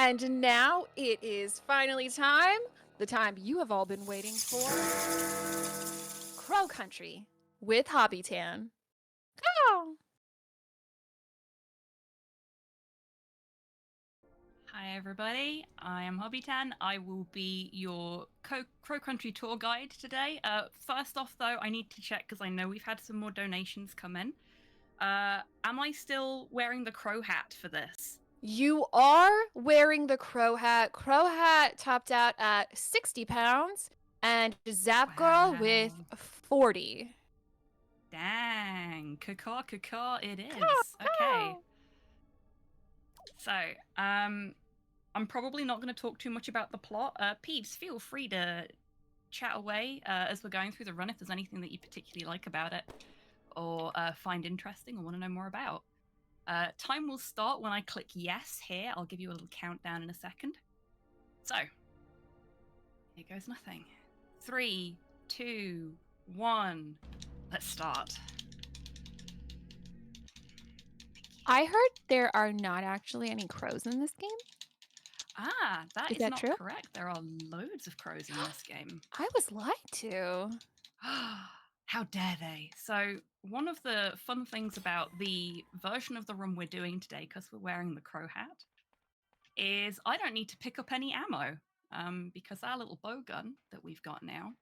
And now it is finally time, the time you have all been waiting for. Crow Country with HobbyTan. Oh. Hi everybody, I am HobbyTan. I will be your Crow Country tour guide today. First off though, I need to check because I know we've had some more donations come in. Am I still wearing the crow hat for this? You are wearing the crow hat. Crow hat topped out at 60 pounds and Zap Girl with Wow. 40. Dang, caw it is. Okay. So, I'm probably not going to talk too much about the plot. Peeps, feel free to chat away as we're going through the run if there's anything that you particularly like about it or find interesting or want to know more about. Time will start when I click yes here. I'll give you a little countdown in a second. So, here goes nothing. 3, 2, 1. Let's start. I heard there are not actually any crows in this game. Ah, that is that not true? correct. There are loads of crows in this game. I was lied to. How dare they? So, one of the fun things about the version of the run we're doing today, because we're wearing the crow hat, is I don't need to pick up any ammo because our little bow gun that we've got now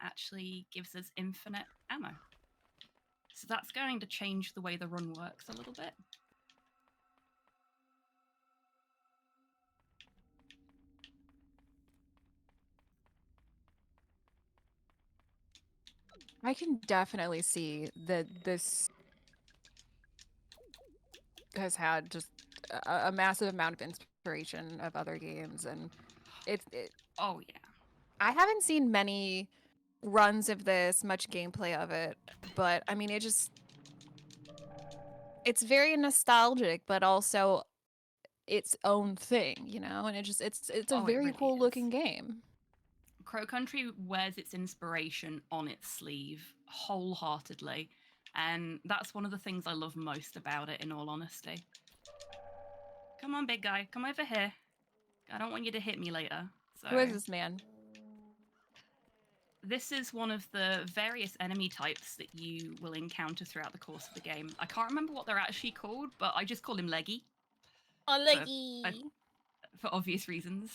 actually gives us infinite ammo. So that's going to change the way the run works a little bit. I can definitely see that this has had just a massive amount of inspiration of other games, and Oh yeah. I haven't seen many runs of this, much gameplay of it, but I mean it's very nostalgic, but also its own thing, you know, and it's a Oh, it very really cool is. looking game. Crow Country wears its inspiration on its sleeve wholeheartedly, and that's one of the things I love most about it, in all honesty. Come on, big guy, come over here. I don't want you to hit me later. So, Who is this man? this is one of the various enemy types that you will encounter throughout the course of the game. I can't remember what they're actually called, but I just call him Leggy. Oh, Leggy. For obvious reasons.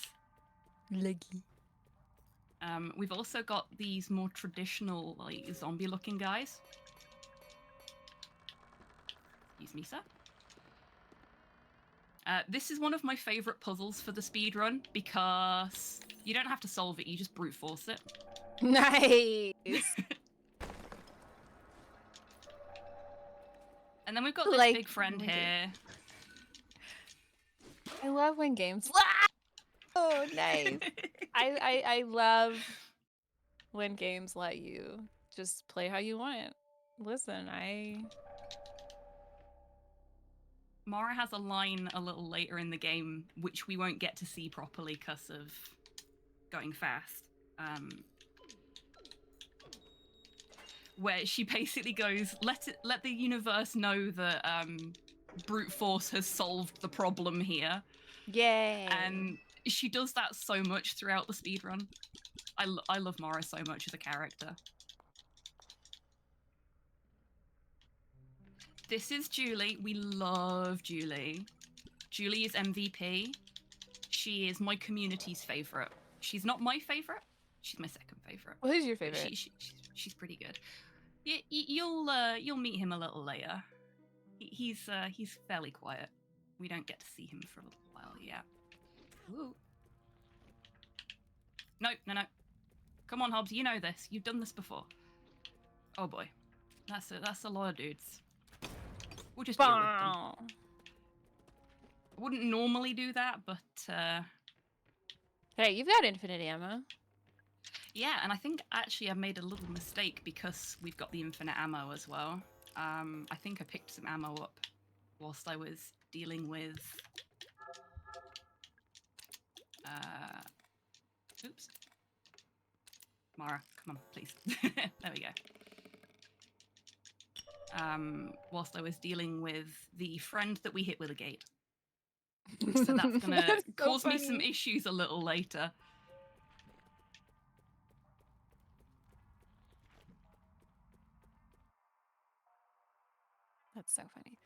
Leggy. We've also got these more traditional, like, zombie-looking guys. Excuse me, sir. This is one of my favorite puzzles for the speedrun because you don't have to solve it, you just brute force it. Nice. And then we've got this Like, big friend here. I love when games. Oh, nice. I love when games let you just play how you want it. Listen, Mara has a line a little later in the game, which we won't get to see properly because of going fast, where she basically goes, let the universe know that brute force has solved the problem here. Yay. And she does that so much throughout the speedrun. I love Mara so much as a character. This is Julie. We love Julie. Julie is MVP. She is my community's favorite. She's not my favorite. She's my second favorite. Well, who's your favorite? She's pretty good. You'll meet him a little later. He's fairly quiet. We don't get to see him for a little while yet. Ooh. No. Come on, Hobbs. You know this. You've done this before. Oh boy, that's a lot of dudes. We'll just deal with them. I wouldn't normally do that, but hey, you've got infinite ammo. Yeah, and I think actually I made a little mistake because we've got the infinite ammo as well. I think I picked some ammo up whilst I was dealing with oops. Mara, come on, please. There we go. Whilst I was dealing with the friend that we hit with a gate. So that's gonna That's so cause me some funny. issues a little later. That's so funny.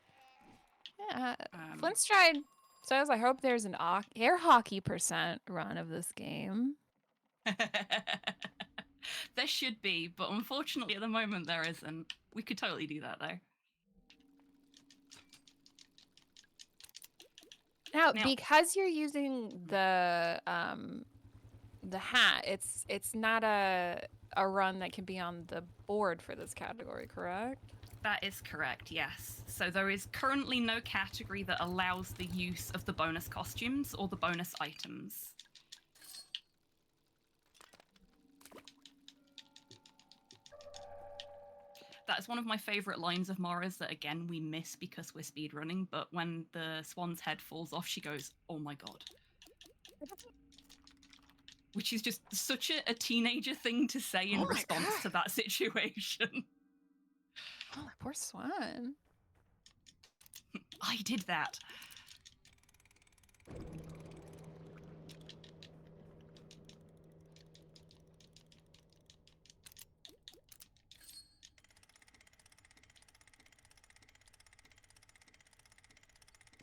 Yeah, Um, Flint's tried says, I hope there's an air hockey percent run of this game. there should be, but unfortunately at the moment there isn't. We could totally do that though. Now, Now, because you're using the hat, it's not a run that can be on the board for this category, correct? that is correct, yes. So there is currently no category that allows the use of the bonus costumes or the bonus items. That is one of my favorite lines of Mara's that, again, we miss because we're speedrunning, but when the swan's head falls off, she goes, "Oh my god." Which is just such a teenager thing to say in Oh my response to god! that situation. Oh, that poor swan. I did that.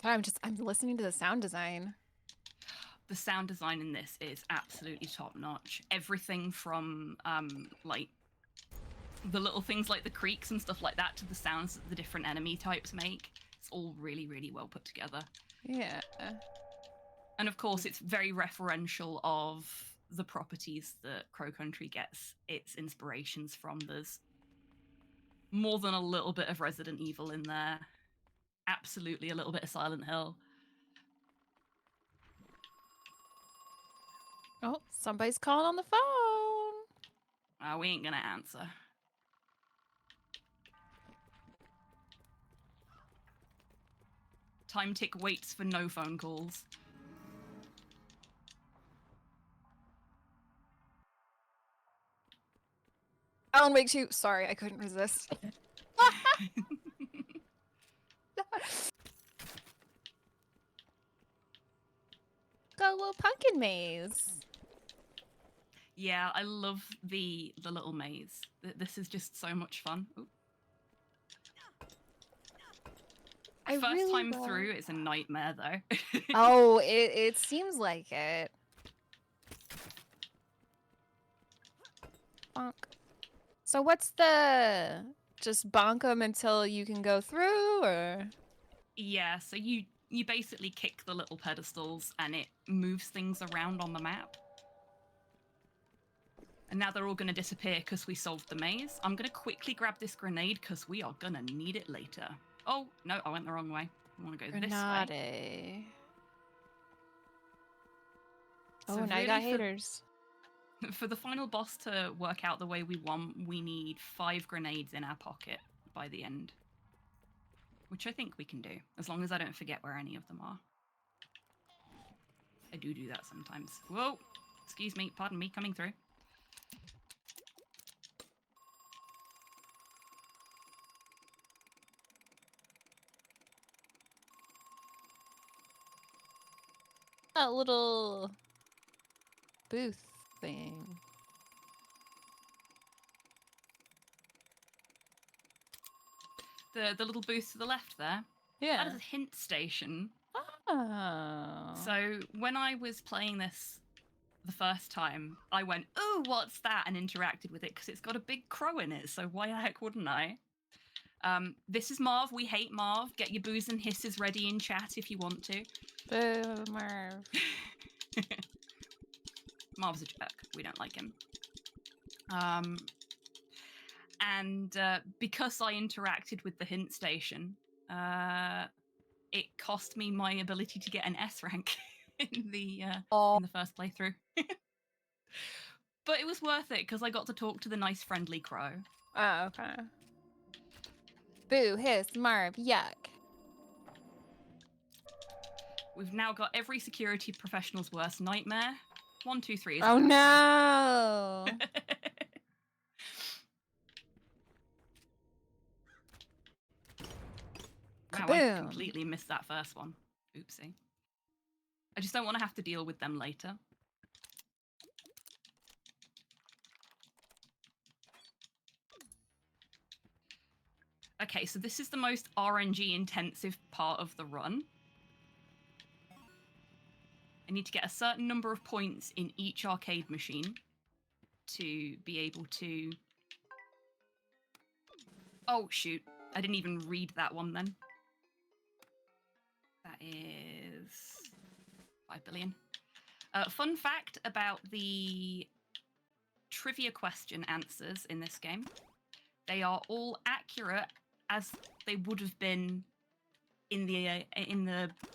I'm listening to the sound design. The sound design in this is absolutely top notch. Everything from like the little things like the creaks and stuff like that to the sounds that the different enemy types make. It's all really, really well put together. Yeah. And of course, it's very referential of the properties that Crow Country gets its inspirations from. There's more than a little bit of Resident Evil in there. Absolutely a little bit of Silent Hill. Oh, somebody's calling on the phone. We ain't gonna answer. Time Tick waits for no phone calls. Alan Wake 2. Sorry, I couldn't resist. Got a little pumpkin maze. Yeah, I love the little maze. This is just so much fun. Ooh. First time through, it's a nightmare though. Oh, it seems like it. Bonk. So what's the just bonk them until you can go through, or? Yeah, so you basically kick the little pedestals and it moves things around on the map. And now they're all going to disappear because we solved the maze. I'm going to quickly grab this grenade because we are going to need it later. Oh, no, I went the wrong way. I want to go this way. Oh, So now really you got haters. For the final boss to work out the way we want, we need 5 grenades in our pocket by the end. Which I think we can do, as long as I don't forget where any of them are. I do that sometimes. Whoa! Excuse me, pardon me, coming through. That little booth thing. The little booth to the left there. Yeah. That is a hint station. Oh. So when I was playing this the first time, I went, "Oh, what's that?" and interacted with it because it's got a big crow in it. So why the heck wouldn't I? This is Marv. We hate Marv. Get your boos and hisses ready in chat if you want to. Boo, Marv. Marv's a jerk. We don't like him. And because I interacted with the hint station, it cost me my ability to get an S rank in the first playthrough. But it was worth it because I got to talk to the nice, friendly crow. Oh, okay. Boo, hiss, Marv, yuck. We've now got every security professional's worst nightmare. 1, 2, 3 is Oh no! Wow, I completely missed that first one. Oopsie. I just don't want to have to deal with them later. Okay, so this is the most RNG intensive part of the run. I need to get a certain number of points in each arcade machine to be able to... Oh, shoot. I didn't even read that one then. That is 5 billion. Fun fact about the trivia question answers in this game. They are all accurate as they would have been in the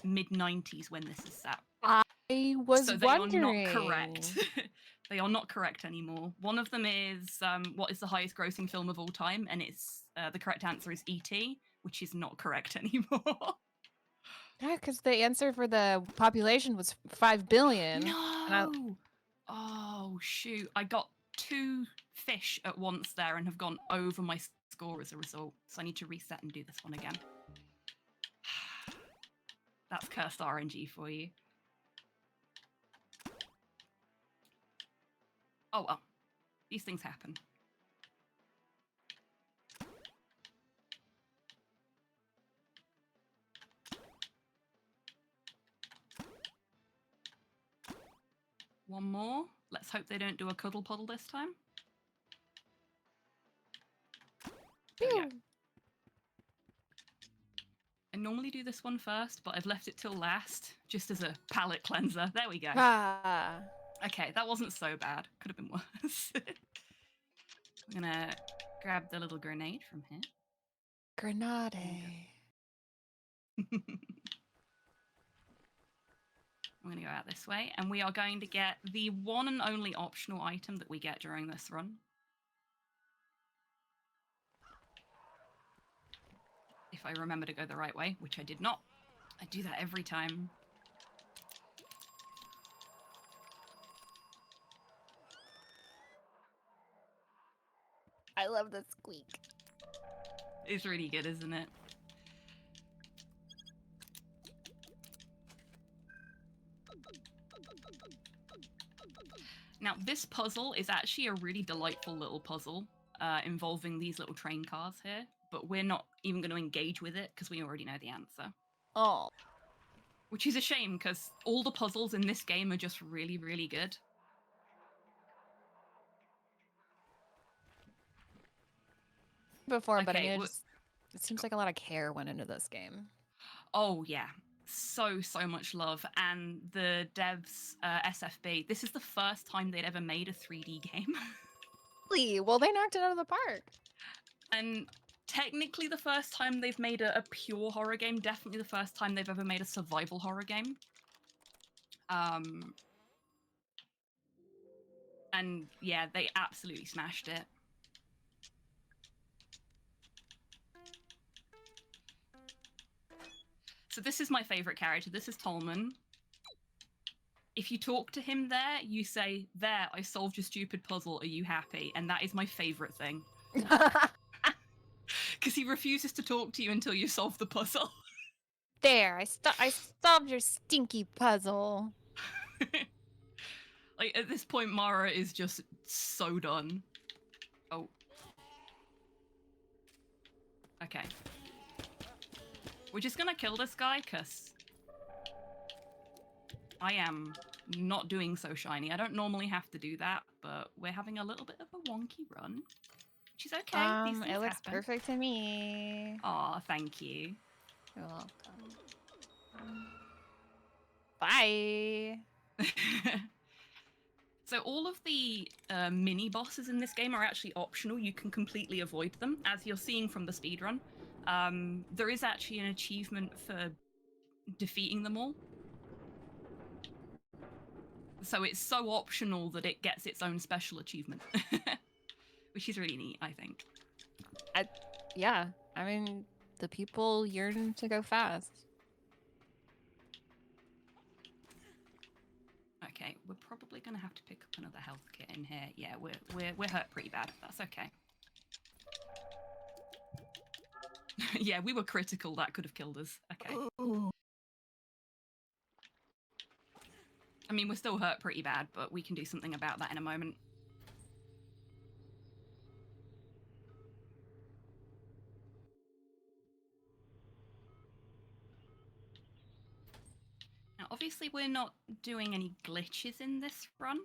mid-90s when this is set. I was so they wondering. are not correct. They are not correct anymore. One of them is what is the highest grossing film of all time, and it's the correct answer is E.T., which is not correct anymore. Yeah, because the answer for the population was 5 billion. No! Oh, shoot. I got 2 fish at once there and have gone over my score as a result. So I need to reset and do this one again. That's cursed RNG for you. Oh, well. These things happen. One more. Let's hope they don't do a cuddle puddle this time. There we go. I normally do this one first, but I've left it till last, just as a palate cleanser. There we go. Ah. Okay, that wasn't so bad. Could have been worse. I'm gonna grab the little grenade from here. Grenade. I'm going to go out this way, and we are going to get the one and only optional item that we get during this run. If I remember to go the right way, which I did not. I do that every time. I love the squeak. It's really good, isn't it? Now, this puzzle is actually a really delightful little puzzle involving these little train cars here, but we're not even going to engage with it because we already know the answer. Oh. Which is a shame because all the puzzles in this game are just really, really good. Before, but I mean, it seems like a lot of care went into this game. Oh, yeah. So much love. And the devs, SFB, this is the first time they'd ever made a 3D game. Really? Well, they knocked it out of the park. And technically the first time they've made a pure horror game, definitely the first time they've ever made a survival horror game. And yeah, they absolutely smashed it. So this is my favorite character. This is Tolman. If you talk to him there, you say, "There, I solved your stupid puzzle. Are you happy?" And that is my favorite thing. Because he refuses to talk to you until you solve the puzzle. There, I solved your stinky puzzle. Like, at this point, Mara is just so done. Oh. Okay. We're just gonna kill this guy, because I am not doing so shiny. I don't normally have to do that, but we're having a little bit of a wonky run, which is okay. These things It looks happen. perfect to me. Aw, thank you. You're welcome. Bye. So all of the mini bosses in this game are actually optional. You can completely avoid them, as you're seeing from the speedrun. There is actually an achievement for defeating them all. So it's so optional that it gets its own special achievement, which is really neat, I think. Yeah, I mean, the people yearn to go fast. Okay, we're probably going to have to pick up another health kit in here. Yeah, we're hurt pretty bad. That's okay. Yeah, we were critical. That could have killed us. Okay. Ooh. mean, we're still hurt pretty bad, but we can do something about that in a moment. Now, obviously, we're not doing any glitches in this run,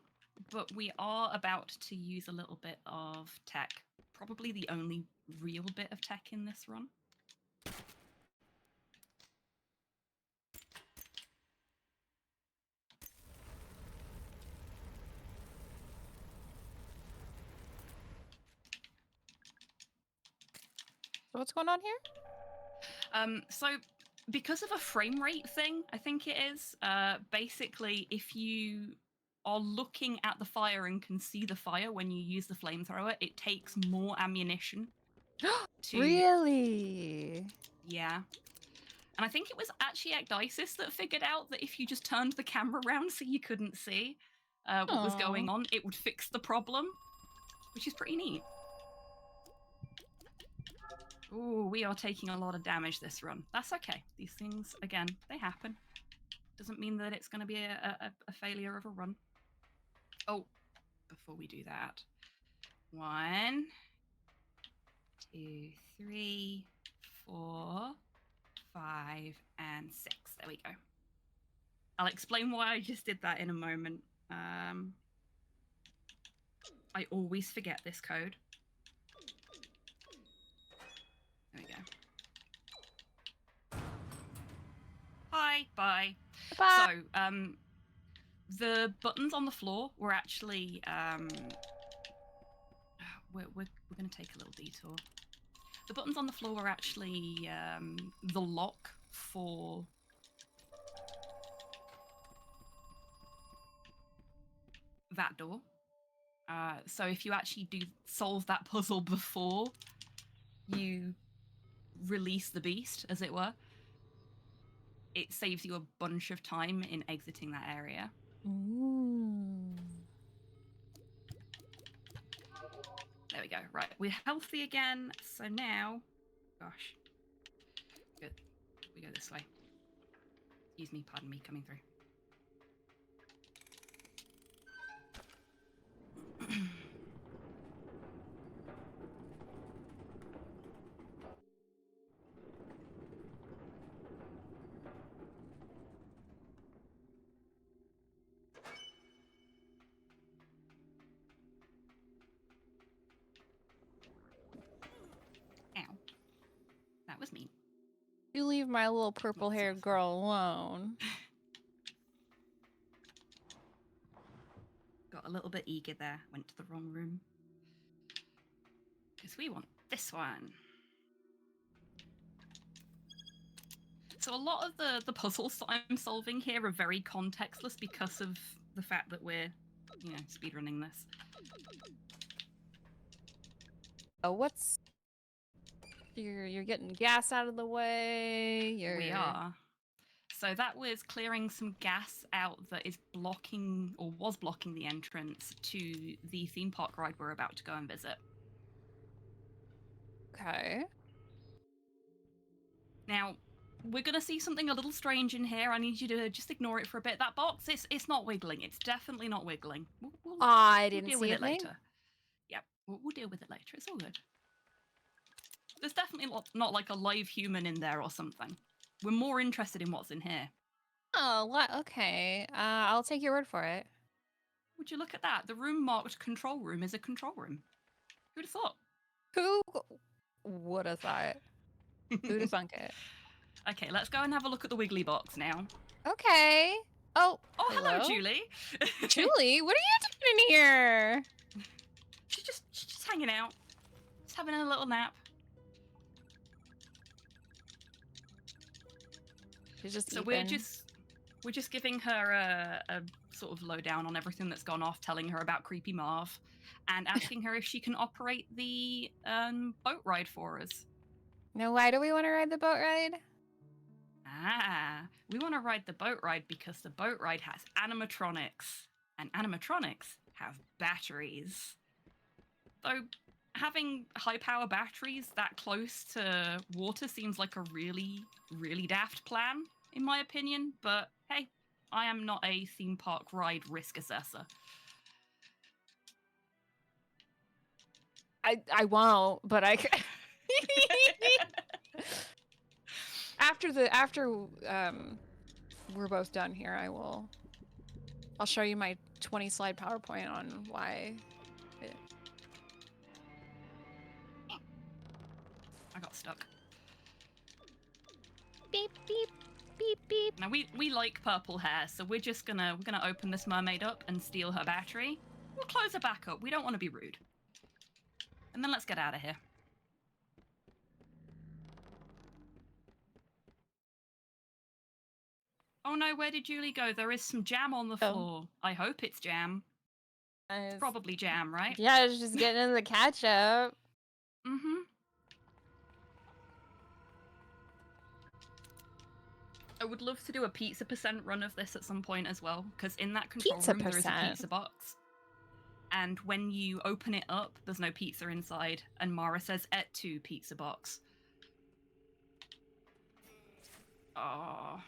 but we are about to use a little bit of tech. Probably the only real bit of tech in this run. What's going on here? So because of a frame rate thing, I think it is, basically if you are looking at the fire and can see the fire when you use the flamethrower, it takes more ammunition to... Really? Yeah. And I think it was actually Ecdysis that figured out that if you just turned the camera around so you couldn't see what was going on, it would fix the problem, which is pretty neat. Ooh, we are taking a lot of damage this run. That's okay. These things, again, they happen. Doesn't mean that it's going to be a failure of a run. Oh, before we do that. 1, 2, 3, 4, 5, and 6. There we go. I'll explain why I just did that in a moment. I always forget this code. There we go. Hi, bye. Bye. So, the buttons on the floor were actually, we're going to take a little detour. The buttons on the floor were actually the lock for that door. So if you actually do solve that puzzle before you release the beast, as it were, it saves you a bunch of time in exiting that area. Ooh. There we go. Right, we're healthy again. So now, gosh, good. We go this way. Excuse me, pardon me, coming through. Ow. That was mean. You leave my little purple-haired girl alone. Got a little bit eager there. Went to the wrong room. Because we want this one. So a lot of the puzzles that I'm solving here are very contextless because of the fact that we're, you know, speedrunning this. Oh, what's... You're getting gas out of the way. We are. So that was clearing some gas out that is blocking, or was blocking, the entrance to the theme park ride we're about to go and visit. Okay. Now, we're going to see something a little strange in here. I need you to just ignore it for a bit. That box, it's not wiggling. It's definitely not wiggling. I didn't deal see with it it later. Yep, we'll deal with it later. It's all good. There's definitely not like a live human in there or something. We're more interested in what's in here. Oh, what? Okay. I'll take your word for it. Would you look at that? The room marked control room is a control room. Who'd have thought? Who would have thought? Who'd have thunk it? Okay, let's go and have a look at the wiggly box now. Okay. Oh, hello, Julie. Julie, what are you doing in here? She's just hanging out. Just having a little nap. She's just so eeping. we're just giving her a sort of lowdown on everything that's gone off, telling her about Creepy Marv, and asking her if she can operate the boat ride for us. Now, why do we want to ride the boat ride? We want to ride the boat ride because the boat ride has animatronics, and animatronics have batteries. Though having high power batteries that close to water seems like a really, really daft plan, in my opinion, but hey, I am not a theme park ride risk assessor. I won't, but I after we're both done here, I'll show you my 20 slide PowerPoint on why I got stuck. beep beep beep beep. Now we like purple hair, so we're gonna open this mermaid up and steal her battery. We'll close her back up. We don't want to be rude. And then let's get out of here. Oh no, where did Julie go? There is some jam on the floor. I hope it's jam. It's probably jam, right? Yeah, I was just getting into the ketchup. Mm-hmm. I would love to do a pizza % run of this at some point as well, because in that control room there is a pizza box. And when you open it up, there's no pizza inside, and Mara says, "Et tu, pizza box." Oh.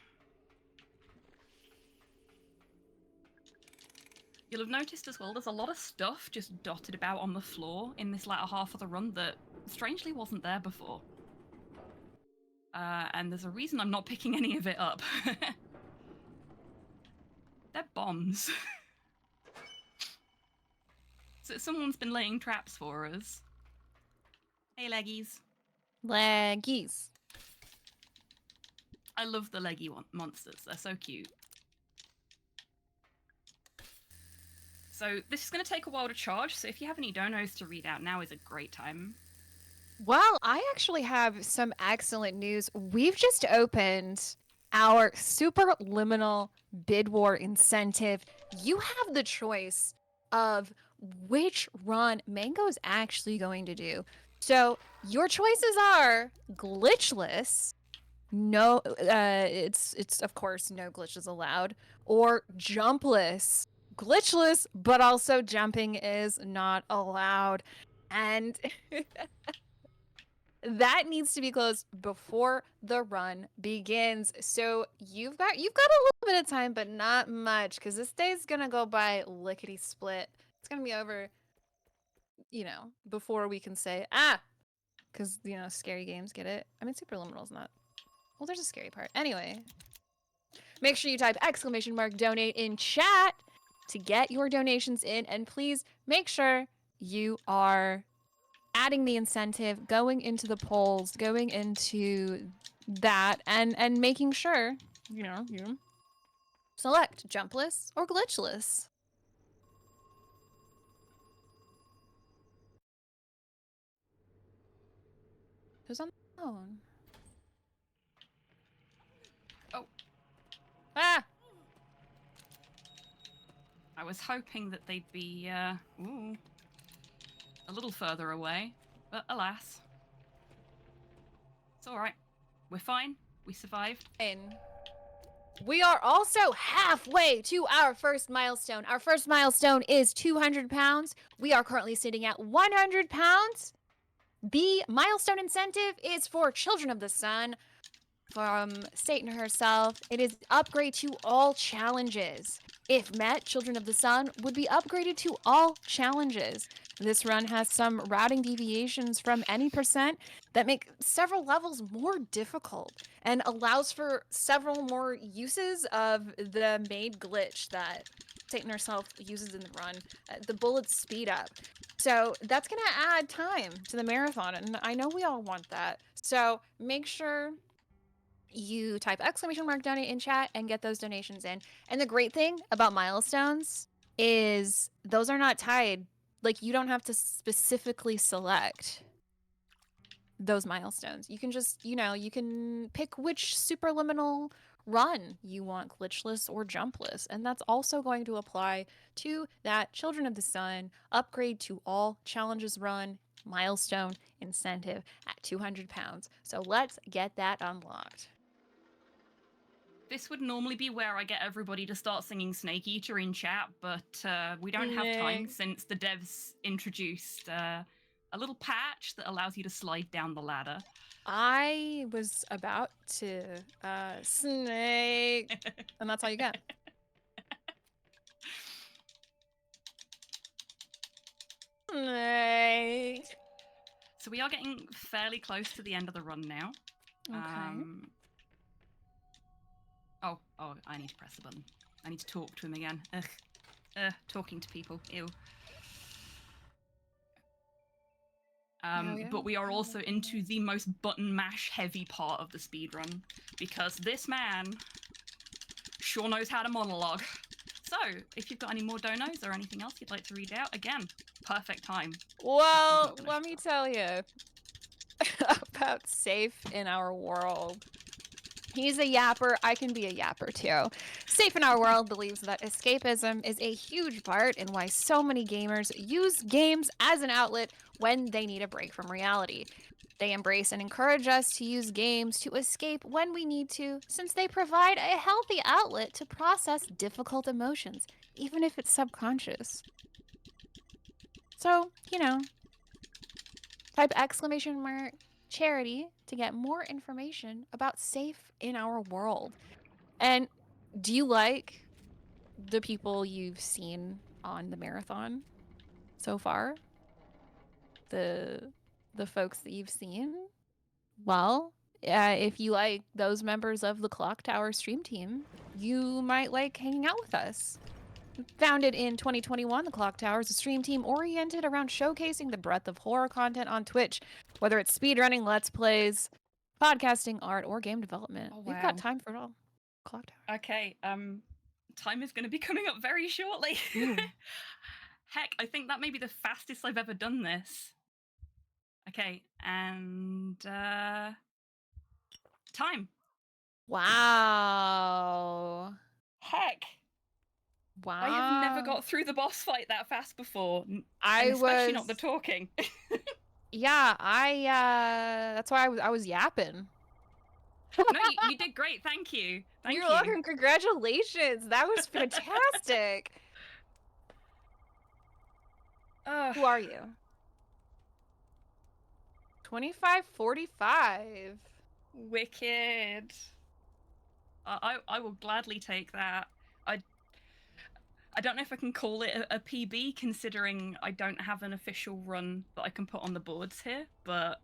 You'll have noticed as well, there's a lot of stuff just dotted about on the floor in this latter half of the run that strangely wasn't there before. And there's a reason I'm not picking any of it up. They're bombs. So someone's been laying traps for us. Hey, leggies. Leggies. I love the leggy monsters. They're so cute. So this is going to take a while to charge, so if you have any donos to read out, now is a great time. Well, I actually have some excellent news. We've just opened our Superliminal Bid War incentive. You have the choice of which run Mango's actually going to do. So your choices are glitchless. No, it's of course no glitches allowed, or jumpless. Glitchless, but also jumping is not allowed. And that needs to be closed before the run begins. So you've got a little bit of time, but not much, because this day's gonna go by lickety split. It's gonna be over, before we can say because scary games, get it? I mean, Superliminal's not. Well, there's a scary part. Anyway, make sure you type !donate in chat to get your donations in, and please make sure you are adding the incentive, going into the polls, going into that, and making sure you select jumpless or glitchless. Who's on the phone? Oh. Ah! I was hoping that they'd be, a little further away, but alas. It's alright. We're fine. We survived. And we are also halfway to our first milestone. Our first milestone is 200 pounds. We are currently sitting at 100 pounds. The milestone incentive is for Children of the Sun. From Satan herself, it is upgrade to all challenges. If met, Children of the Sun would be upgraded to all challenges. This run has some routing deviations from any % that make several levels more difficult and allows for several more uses of the made glitch that Satan herself uses in the run. The bullets speed up. So that's going to add time to the marathon, and I know we all want that. So make sure you type !donate in chat and get those donations in. And the great thing about milestones is those are not tied. Like, you don't have to specifically select those milestones. You can just, you can pick which superliminal run you want, glitchless or jumpless. And that's also going to apply to that Children of the Sun upgrade to all challenges run milestone incentive at 200 pounds. So let's get that unlocked. This would normally be where I get everybody to start singing Snake Eater in chat, but we don't have time since the devs introduced a little patch that allows you to slide down the ladder. I was about to snake, and that's all you get. Right. So we are getting fairly close to the end of the run now. Okay. Oh, I need to press the button. I need to talk to him again. Ugh. Talking to people. Ew. But we are also into the most button mash heavy part of the speedrun, because this man sure knows how to monologue. So, if you've got any more donos or anything else you'd like to read out, again, perfect time. Well, let me tell you about Safe in Our World. He's a yapper. I can be a yapper too. Safe in Our World believes that escapism is a huge part in why so many gamers use games as an outlet when they need a break from reality. They embrace and encourage us to use games to escape when we need to, since they provide a healthy outlet to process difficult emotions, even if it's subconscious. So, type exclamation mark charity to get more information about Safe in Our World. And do you like the people you've seen on the marathon so far? The folks that you've seen? Well, if you like those members of the Clock Tower stream team, you might like hanging out with us. Founded in 2021, the Clock Tower is a stream team oriented around showcasing the breadth of horror content on Twitch, whether it's speedrunning, let's plays, podcasting, art, or game development. Oh, wow. We've got time for it all. Clock Tower. Okay, time is going to be coming up very shortly. Heck, I think that may be the fastest I've ever done this. Okay, and time. Wow. Heck. Wow. I have never got through the boss fight that fast before. Especially not the talking. Yeah, that's why I was yapping. No, you did great. Thank you. You're welcome. Congratulations. That was fantastic. Who are you? 2545. Wicked. I will gladly take that. I don't know if I can call it a PB, considering I don't have an official run that I can put on the boards here, but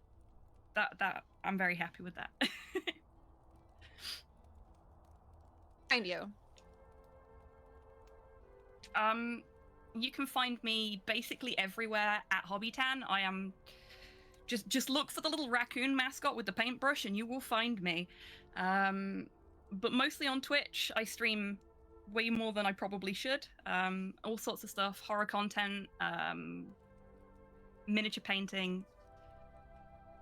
that I'm very happy with that. Find you. You can find me basically everywhere at HobbyTan. I am just look for the little raccoon mascot with the paintbrush and you will find me. But mostly on Twitch. I stream way more than I probably should. All sorts of stuff, horror content, miniature painting.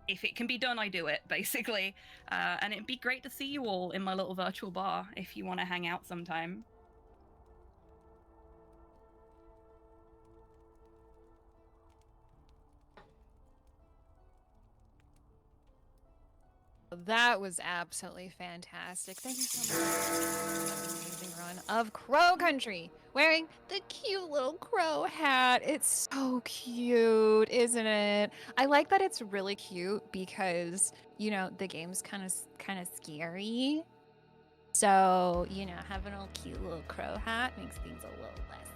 If it can be done, I do it, basically. And it'd be great to see you all in my little virtual bar if you want to hang out sometime. That was absolutely fantastic. Thank you so much for an amazing run of Crow Country, wearing the cute little crow hat. It's so cute, isn't it? I like that it's really cute because, the game's kind of scary. So, having a cute little crow hat makes things a little less